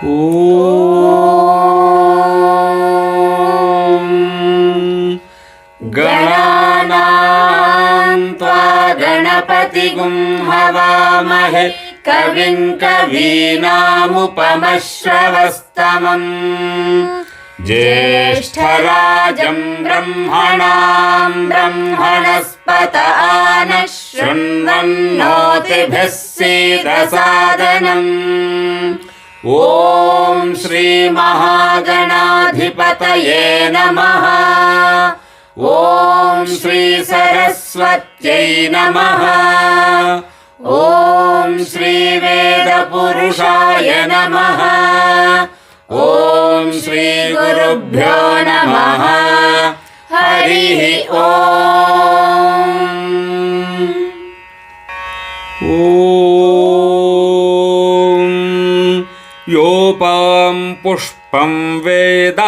ॐ गणानां त्वा गणपतिगुं हवामहे कविं कवीनामुपमश्रवस्तमम् ज्येष्ठराजं ब्रह्मणां ब्रह्मणस्पत नः शृण्वन्नोतिभिः सीदसादनम् ॐ श्रीमहागणाधिपतये नमः। ॐ श्रीसरस्वत्यै नमः। ॐ श्रीवेदपुरुषाय नमः। ॐ श्रीगुरुभ्यो नमः। हरिः ॐ। योपां पुष्पं वेद ॐ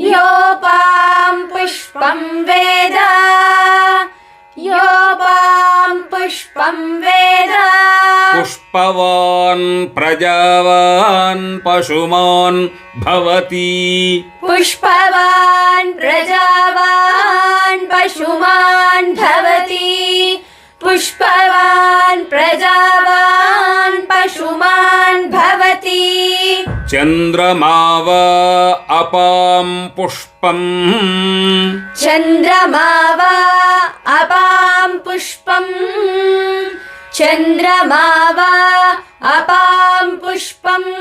योपां पुष्पं वेद योपां पुष्पं वेद पुष्पवान् प्रजावान् पशुमान् भवति पुष्पवान् प्रजावान् पशुमान् भवति पुष्पवान् प्रजावान् पशुमान् भवति चन्द्रमा वा अपां पुष्पम् चन्द्रमा वा अपां पुष्पम् चन्द्रमा वा अपां पुष्पम्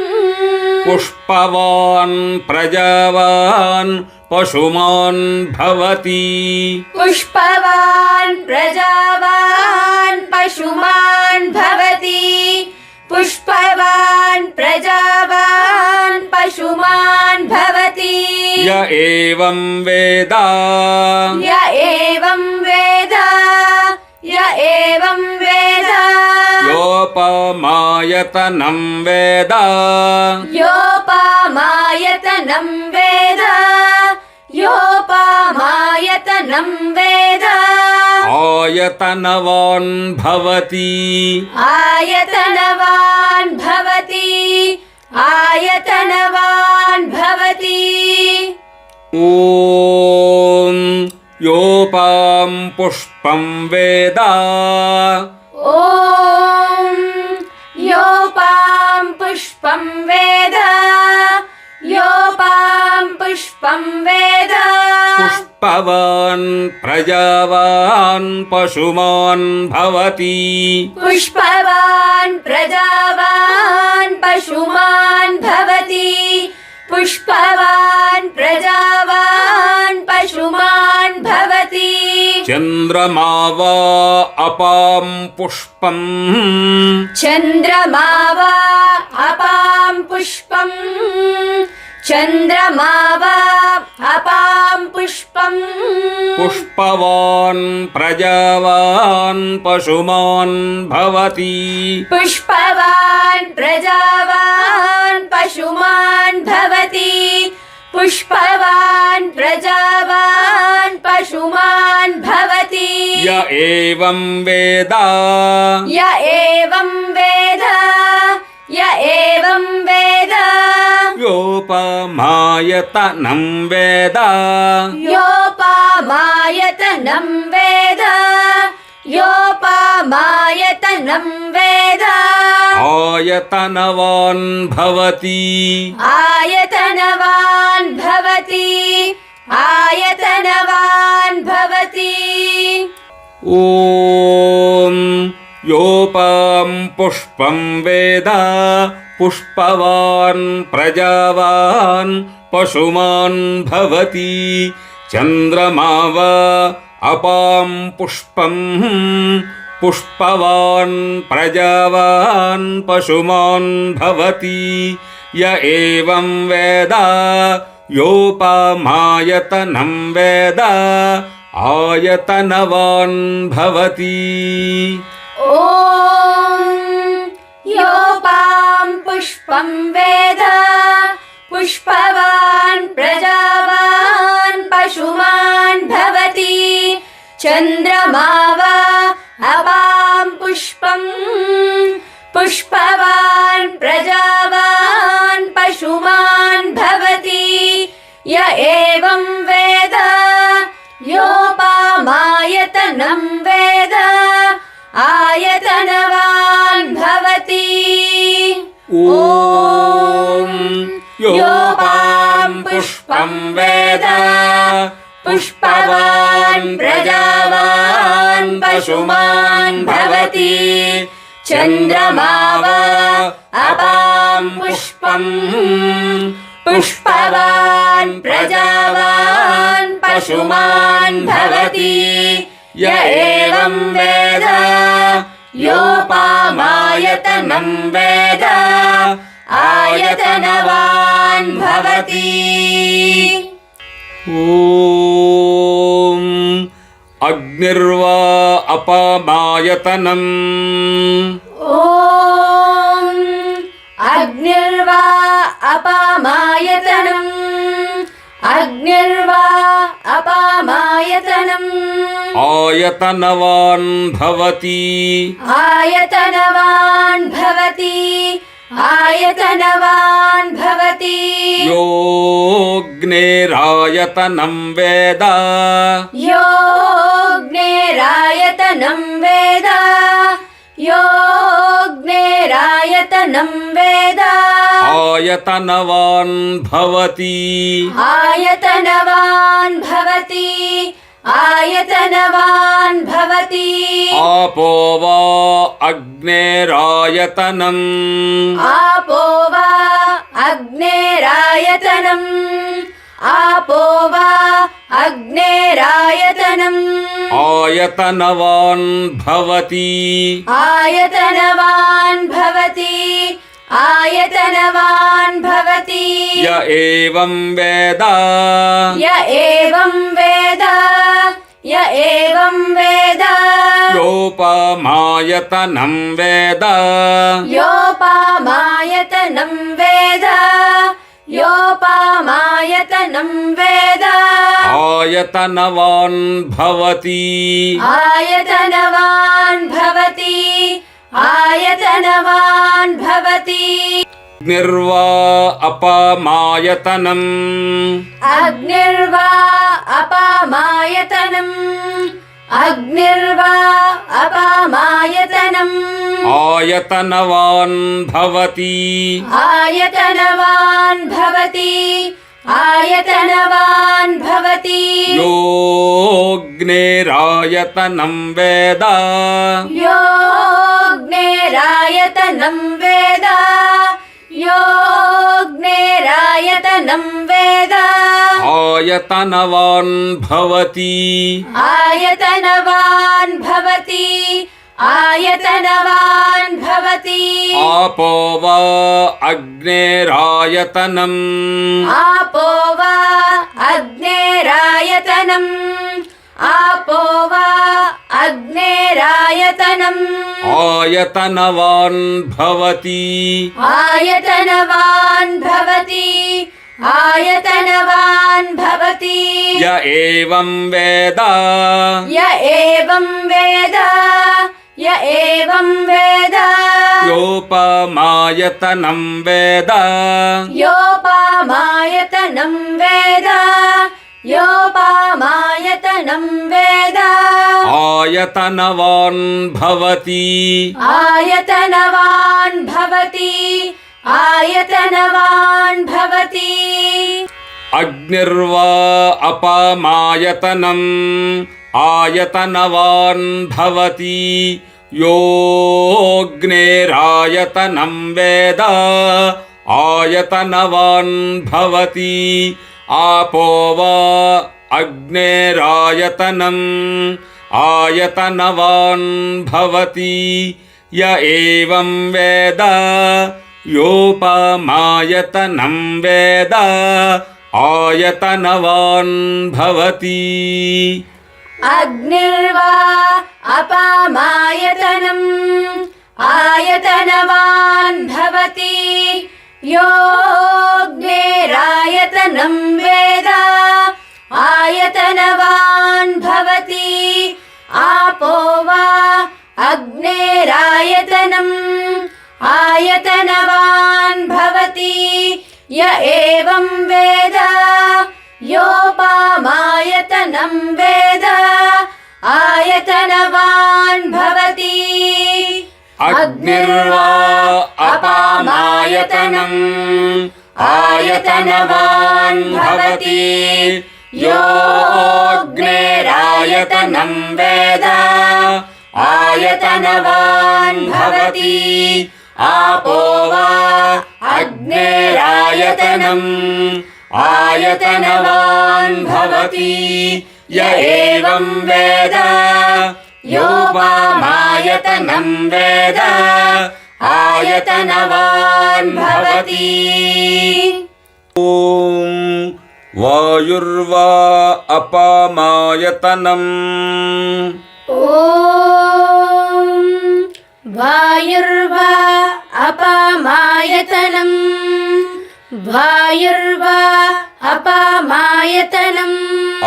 पुष्पवान् प्रजावान् पशुमान् भवति पुष्पवान् प्रजावान् पशुमान् भवति पुष्पवान् प्रजावान् पशुमान् भवति य एवं वेद य एवं वेद य एवं वेद योपमायतनं वेद योपामायतनं वेद योपामायतनं वेद आयतनवान् भवति आयतनवान् भवति आयतनवान् भवति ॐ योपां पुष्पं वेद ॐ योपां पुष्पं वेद योपां पुष्पं वेद पुष्पवान् प्रजावान् पशुमान् भवति पुष्पवान् प्रजावान् पशुमान् भवति पुष्पवान् प्रजावान् पशुमान् भवति चन्द्रमा वा अपां पुष्पम् चन्द्रमा वा अपां पुष्पम् चन्द्रमा वा अपां पुष्पम् पुष्पवान् प्रजावान् पशुमान् भवति पुष्पवान् प्रजावान् पशुमान् भवति पुष्पवान् प्रजावान् पशुमान् भवति य एवं वेद य एवं वेद य एवं वेद योपमायतनं वेद योपामायतनं वेद योपामायतनं वेद आयतनवान् भवति आयतनवान् भवति आयतनवान् भवति ॐ योपां पुष्पं वेद पुष्पवान् प्रजावान् पशुमान् भवति चन्द्रमा वा अपां पुष्पम् पुष्पवान् प्रजावान् पशुमान् भवति य एवं वेद योपमायतनं वेद आयतनवान् भवति ॐ योपां पुष्पं वेद पुष्पवान् प्रजावान् पशुमान् भवति चन्द्रमा वा अपां पुष्पम् पुष्पवान् प्रजावान् पशुमान् भवति य एवं वेद योपामायतनं वेद आयतनवान् भवति ॐ योपां पुष्पं वेद पुष्पवान् प्रजावान् पशुमान् भवति चन्द्रमा वा अपां पुष्पम् पुष्पवान् प्रजावान् पशुमान् भवति य एवं वेद योपामायतनं वेद आयतनवान् भवति ॐ अग्निर्वा अपामायतनम् ॐ अग्निर्वा अपामायतनम् अग्निर्वा अपामायतनम् आयतनवान् भवति आयतनवान् भवति आयतनवान् भवति योऽग्निरायतनं वेद योऽग्निरायतनं वेद योऽग्निरायतनं वेद आयतनवान् भवति आयतनवान् भवति आयतनवान् भवति आपो वा अग्नेरायतनम् आपो वा अग्नेरायतनम् आपो वा अग्नेरायतनम् आयतनवान् भवति आयतनवान् भवति आयतनवान् भवति य एवं वेद य एवं वेद य एवं वेद योपमायतनं वेद योपामायतनं वेद योपामायतनं वेद आयतनवान् भवति आयतनवान् भवति आयतनवान् भवति अग्निर्वा अपामायतनम् अग्निर्वा अपामायतनम् अग्निर्वा अपामायतनम् आयतनवान् भवति आयतनवान् भवति आयतनवान् भवति योऽग्निरायतनं वेद योऽग्निरायतनं वेद योऽग्निरायतनं वेद आयतनवान् भवति आयतनवान् भवति आयतनवान् भवति आपो वा अग्नेरायतनम् आपो वा अग्नेरायतनम् आपो वा अग्नेरायतनम् आयतनवान् भवति आयतनवान् भवति आयतनवान् भवति य एवं वेद य एवं वेद य एवं वेद योपमायतनं वेद योपामायतनं वेद योपामायतनं वेद आयतनवान् भवति आयतनवान् भवति आयतनवान् भवति अग्निर्वा अपामायतनम् आयतनवान् भवति योऽग्निरायतनं वेद आयतनवान् भवति आपो वा अग्निरायतनम् आयतनवान् भवति य एवं वेद योपमायतनं वेद आयतनवान् भवति अग्निर्वा अपामायतनम् आयतनवान् भवति योऽग्निरायतनं वेद आयतनवान् भवति आपो वा अग्निरायतनं य एवं वेद योपामायतनं वेद आयतनवान् भवति अग्निर्वा अपामायतनम् आयतनवान् भवति योऽग्निरायतनं वेद आयतनवान् भवति आपो वा अग्निरायतनम् आयतनवान् भवति य एवं वेद योपामायतनं वेद आयतनवान् भवति। ॐ वायुर्वा अपामायतनम् ॐ वायुर्वा अपामायतनम् वायुर्वा अपामायतनम्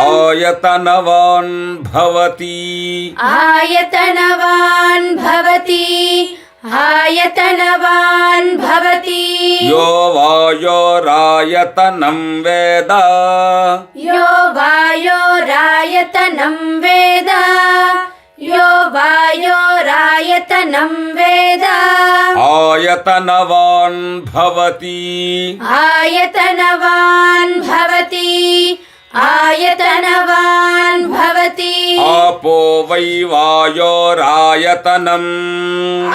आयतनवान् भवति आयतनवान् भवति आयतनवान् भवति यो वायोरायतनं वेद यो वायोरायतनं वेद यो वायोरायतनं वेद आयतनवान् भवति आयतनवान् भवति आयतनवान् भवति आपो वै वायोरायतनम्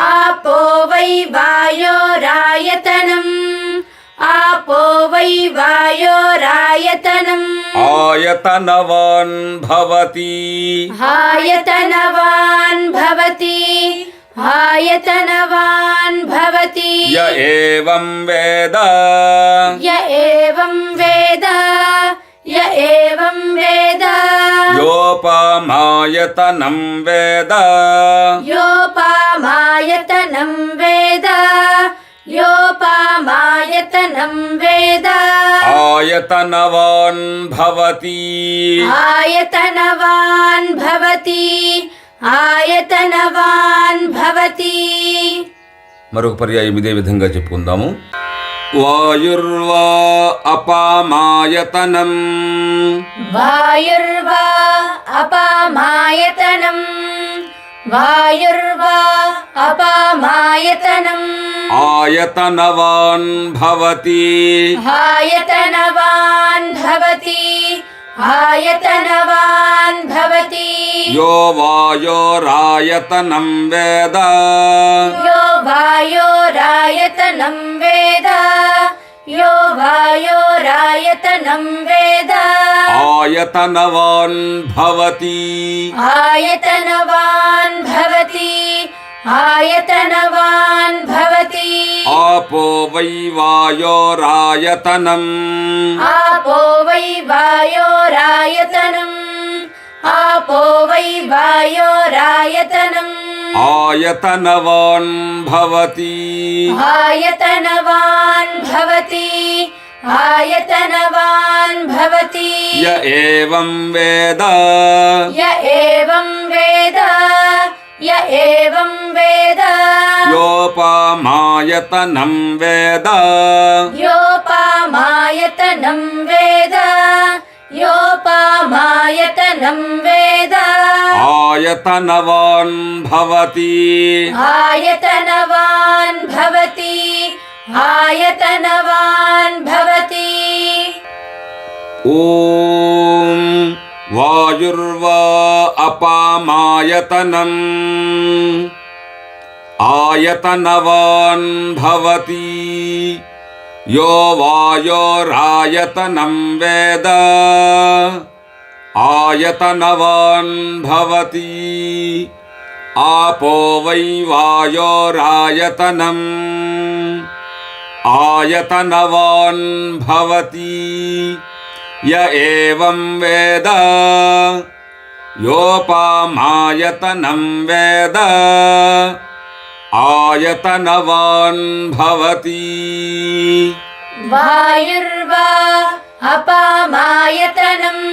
आपो वै वायोरायतनम् आपो वै वायोरायतनम् आयतनवान् भवति आयतनवान् भवति आयतनवान् भवति य एवं वेद य एवं वेद य एवं वेद योपामायतनं वेद योपामायतनं वेद योपामायतनं वेद आयतनवान् भवति आयतनवान् भवति आयतनवान् भवति మరొక పర్యాయం ఇదే విధంగా చెప్పుకుందాము. వాయుర్వా అపామాయతనం वायुर्वा अपामायतनम् वायुर्वा अपामायतनम् ఆయతనవాన్ భవతి आयतनवान् भवति आयतनवान् भवति యో వాయోరాయతనం వేద यो वायोरायतनं वेद यो वायोरायतनं वेद ఆయతనవాన్ భవతి आयतनवान् भवति आयतनवान् भवति आपो वै वायोरायतनम् आपो वै वायोरायतनम् आपो वै वायोरायतनम् ఆయతనవాన్ భవతి आयतनवान् भवति आयतनवान् भवति య ఏవం వేద य एवं वेद य एवं वेद యోపామాయతనం వేద योपामायतनं वेद योपामायतनं वेद ఆయతనవాన్ భవతి आयतनवान् भवति आयतनवान् भवति ఓం వాయుర్వా అపామాయతనం ఆయతనవాన్ భవతి యో వాయోరాయతనం వేద ఆయతనవాన్ భవతి आपो वै वायोरायतनम् आयतनवान् भवति य एवं वेद योपामायतनं वेद आयतनवान् भवति वायुर्वा अपामायतनम्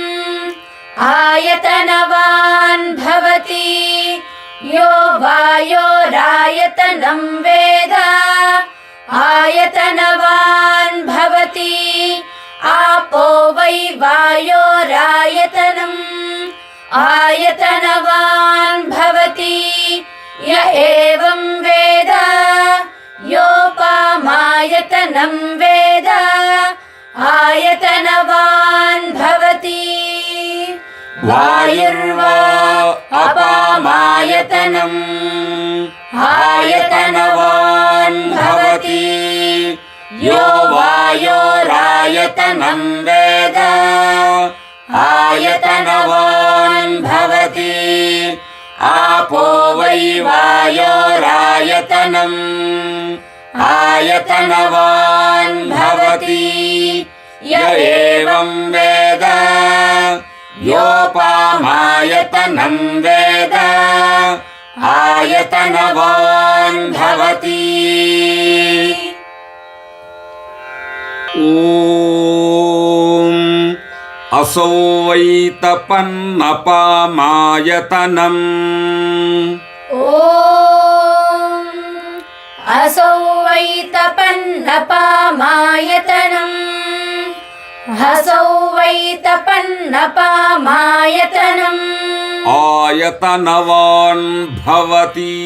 आयतनवान् भवति यो वायोरायतनं वेद आयतनवान् भवति आपो वै वायोरायतनम् आयतनवान् भवति य एवं वेद योपामायतनं वेद आयतनवान् भवति वायुर्वा अपामायतनम् आयतनवान् भवति यो वायोरायतनं वेद आयतनवान् भवति आपो वै वायोरायतनम् आयतनवान् भवति य एवं वेद योपामायतनं वेद आयतनवान् भवति ॐ असौ वै तपन्नपामायतनम् ॐ असौ वै तपन्नपामायतनम् हसौ वै तपन्नपामायतनम् आयतनवान् भवति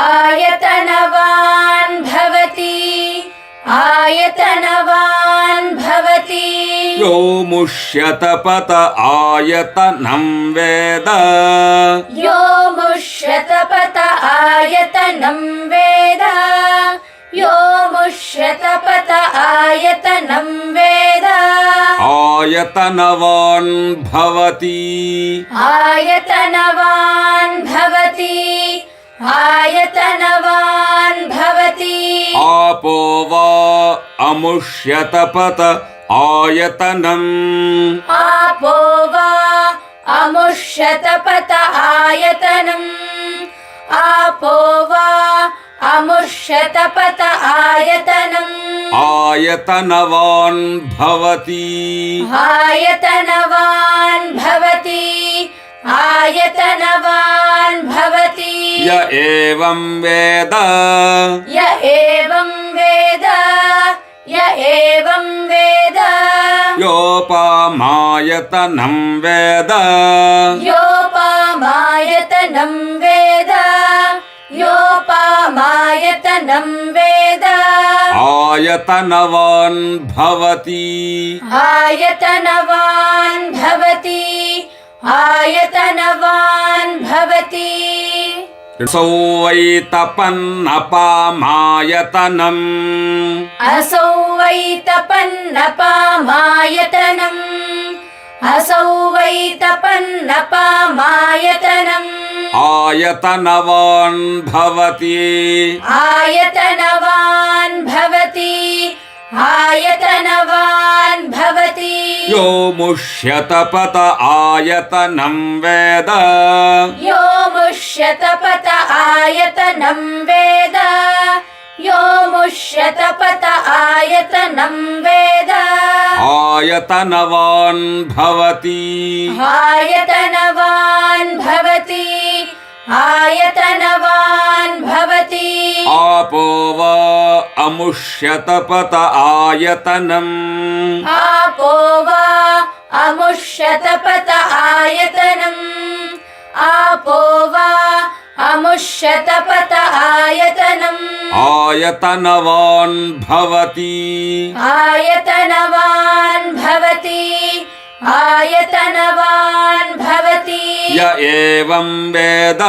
आयतनवान् भवति आयतनवान् भवति यो मुष्यतपत आयतनं वेद यो मुष्यतपत आयतनं वेद यो मुष्यतपत आयतनं वेद आयतनवान् भवति आयतनवान् भवति आयतनवान् भवति आपो वा अमुष्यतपत आयतनम् आपो वा अमुष्यतपत आयतनम् आपो वा अमुष्यतपत आयतनम् आयतनवान् भवति आयतनवान् भवति आयतनवान् भवति य एवं वेद य एवं वेद य एवं वेद योपामायतनं वेद योपामायतनं वेद योपामायतनं वेद आयतनवान् भवति आयतनवान् भवति आयतनवान् भवति असौ वै तपन्नपामायतनम् असौ वै तपन्नपामायतनम् असौ वै तपन्नपामायतनम् आयतनवान् भवति आयतनवान् भवति आयतनवान् भवति यो मुष्यतपत आयतनं वेद यो मुष्यतपत आयतनं वेद यो मुष्यतपत आयतनं वेद आयतनवान् भवति आयतनवान् भवति आयतनवान् भवति आपो वा अमुष्यतपत आयतनम् आपो वा अमुष्यतपत आयतनम् आपो वा अमुष्यतपत आयतनम् आयतनवान् भवति आयतनवान् भवति आयतनवान् भवति य एवं वेद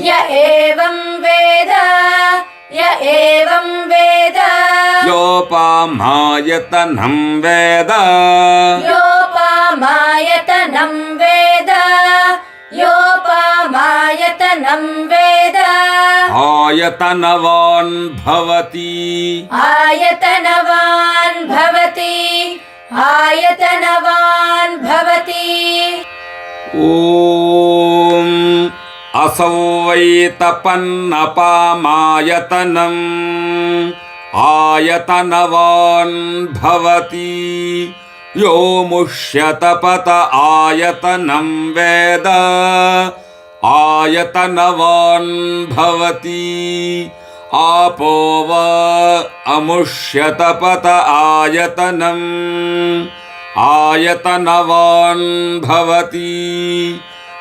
य एवं वेद य एवं वेद योपामायतनं वेद योपामायतनं वेद योपामायतनं वेद आयतनवान् भवति आयतनवान् भवति आयतनवान् भवति ॐ असौ वै तपन्नपामायतनम् आयतनवान् भवति यो मुष्यतपत आयतनं वेद आयतनवान् भवति आपो वा अमुष्यतपत आयतनम् आयतनवान् भवति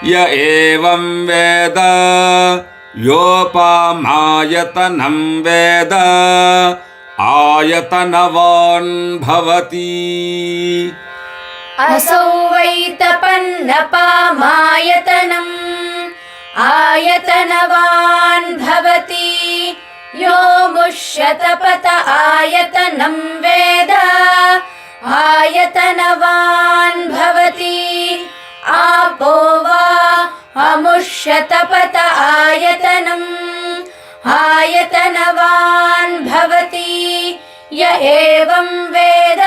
य एवं वेद योपामायतनं वेद आयतनवान् भवति असौ वै तपन्नपामायतनम् आयतनवान् भवति यो मुष्यतपत आयतनं वेद आयतनवान् भवति आपो वा अमुष्यतपत आयतनम् आयतनवान् भवति य एवं वेद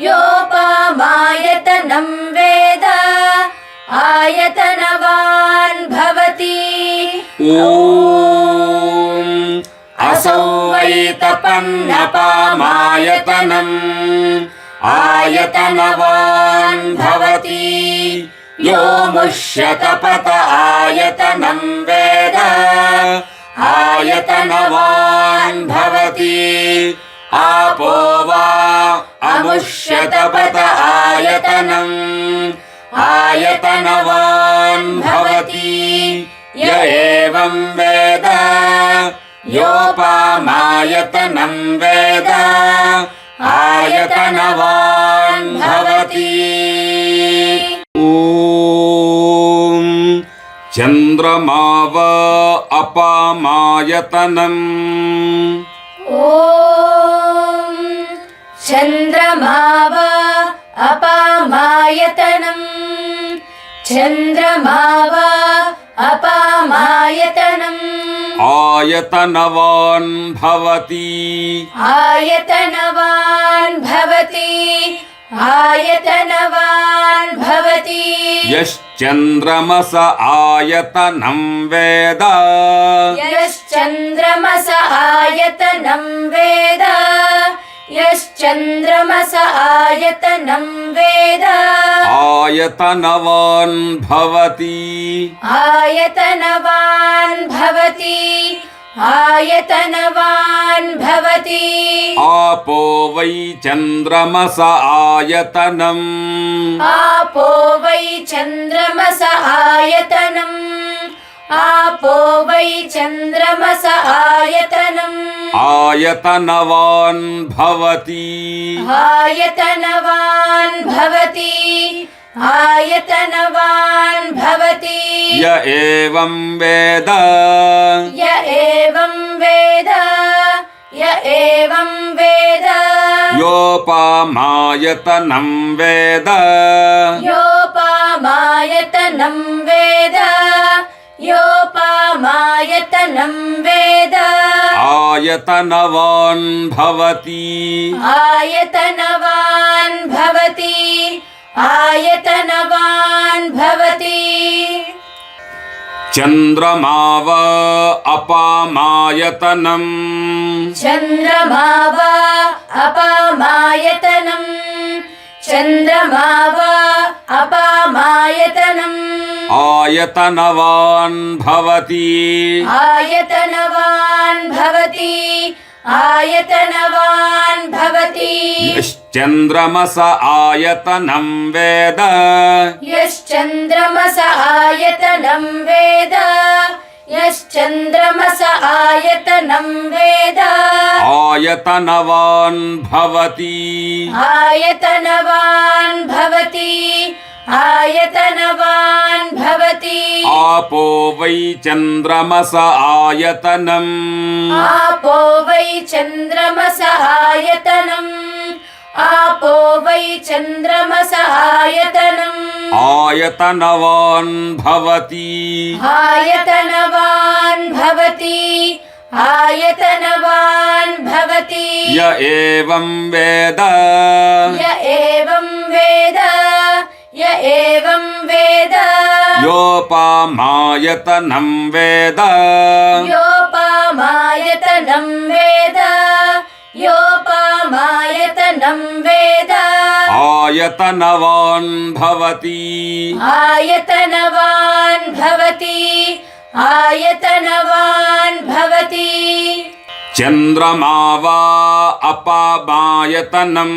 योपामायतनं वेद आयतनवान् भवति ॐ असौ वै तपन्नपामायतनम् आयतनवान् भवति यो मुष्यतपत आयतनं वेद आयतनवान् भवति आपो वा अमुष्यतपत आयतनम् आयतनवान् भवति य एवं वेद योपामायतनं वेद आयतनवान् भवति ॐ चन्द्रमाव अपामायतनम् ॐ चन्द्रमाव अपामायतनम् चन्द्रमाव अपामायतनम् आयतनवान् भवति आयतनवान् भवति आयतनवान् भवति यश्चन्द्रमस आयतनं वेद यश्चन्द्रमस आयतनं वेद यश्चन्द्रमस आयतनं वेद आयतनवान् भवति आयतनवान् भवति आयतनवान् भवति आपो वै चन्द्रमस आयतनम् आपो वै चन्द्रमस आयतनम् आपो वै चन्द्रमस आयतनम् आयतनवान् भवति आयतनवान् भवति आयतनवान् भवति य एवं वेद य एवं वेद य एवं वेद योपामायतनं वेद योपामायतनं वेद योपामायतनं वेद आयतनवान् भवति आयतनवान् भवति आयतनवान् भवति चन्द्रमाव अपामायतनम् चन्द्रमाव अपामायतनम् चन्द्रमाव अपामायतनम् आयतनवान् भवति आयतनवान् भवति आयतनवान् भवति यश्चन्द्रमस आयतनं वेद यश्चन्द्रमस आयतनं वेद यश्चन्द्रमस आयतनं वेद आयतनवान् भवति आयतनवान् भवति आयतनवान् भवति आपो वै चन्द्रमस आयतनम् आपो वै चन्द्रमस आयतनम् आपो वै चन्द्रमस आयतनम् आयतनवान् भवति आयतनवान् भवति आयतनवान् भवति य एवं वेद य एवं वेद य एवं वेद योपामायतनं वेद योपामायतनं वेद योपामायतनं वेद आयतनवान् भवति आयतनवान् भवति आयतनवान् भवति चन्द्रमा वा अपामायतनम्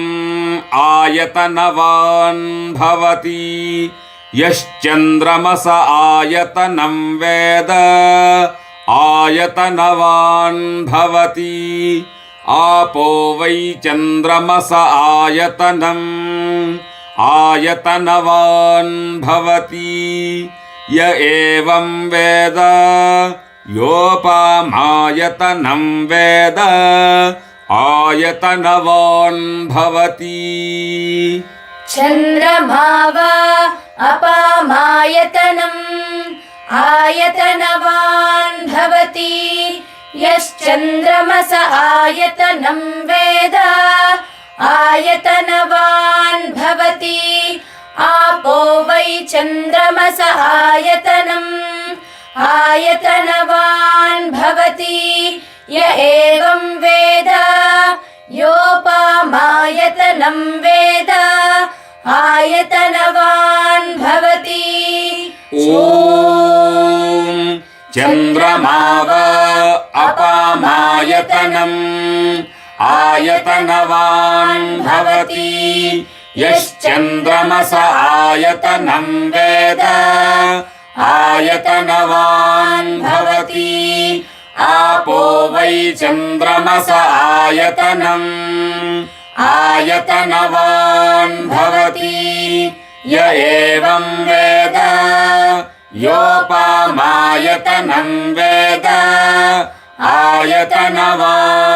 आयतनवान् भवति यश्चन्द्रमस आयतनं वेद आयतनवान् भवति आपो वै चन्द्रमस आयतनम् आयतनवान् भवति य एवं वेद योपमायतनं वेद आयतनवान् भवति चन्द्रमा वा अपामायतनम् आयतनवान् भवति यश्चन्द्रमस आयतनं वेद आयतनवान् भवति आपो वै चन्द्रमस आयतनम् आयतनवान् भवति य एवं वेद योपमायतनं वेद आयतनवान् भवति ॐ चन्द्रमा वा अपामायतनम् आयतनवान् भवति यश्चन्द्रमस आयतनं वेद आयतनवान् भवति आपो वै चन्द्रमस आयतनम् आयतनवान् भवति य एवं वेद योपमायतनं वेद आयतनवान्